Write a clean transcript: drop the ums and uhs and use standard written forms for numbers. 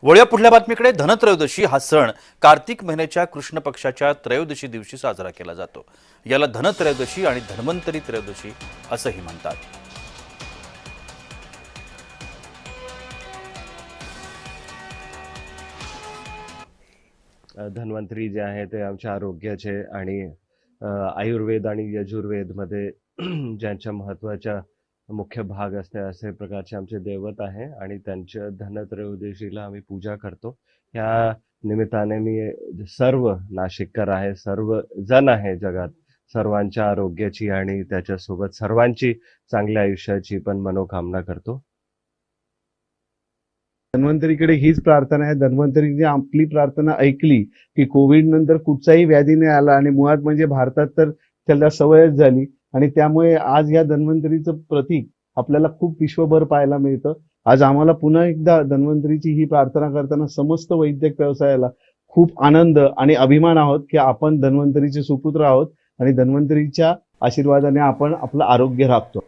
वळूया पुढल्या बातमीकडे. धनत्रयोदशी हा सण कार्तिक महिन्याच्या कृष्ण पक्षाच्या त्रयोदशी दिवशी साजरा केला जातो. याला धनत्रयोदशी आणि धन्वंतरी त्रयोदशी असंही म्हणतात. धन्वंतरी जे आहे ते आमच्या आरोग्याचे आणि आयुर्वेद आणि यजुर्वेदमध्ये ज्यांच्या महत्त्वाच्या मुख्य भाग असते असे प्रकारचे आमचे दैवत आहे आणि त्यांच्या धनत्रयोदशीला आम्ही पूजा करतो. या निमित्ताने मी सर्व नाशिककर आहे, सर्व जण आहे जगात, सर्वांच्या आरोग्याची आणि त्याच्यासोबत सर्वांची चांगल्या आयुष्याची पण मनोकामना करतो. धन्वंतरीकडे हीच प्रार्थना आहे. धन्वंतरीने आपली प्रार्थना ऐकली की कोविड नंतर कुठचाही व्याधी नाही आला आणि मुळात म्हणजे भारतात तर त्याला सवयच झाली आणि त्यामुळे आज या धन्वंतरीचं प्रतीक आपल्याला खूप विश्वभर पाहायला मिळतं. आज आम्हाला पुन्हा एकदा धन्वंतरीची ही प्रार्थना करताना समस्त वैद्यक व्यवसायाला खूप आनंद आणि अभिमान आहोत की आपण धन्वंतरीचे सुपुत्र आहोत आणि धन्वंतरीच्या आशीर्वादाने आपण आपलं आरोग्य राखतो.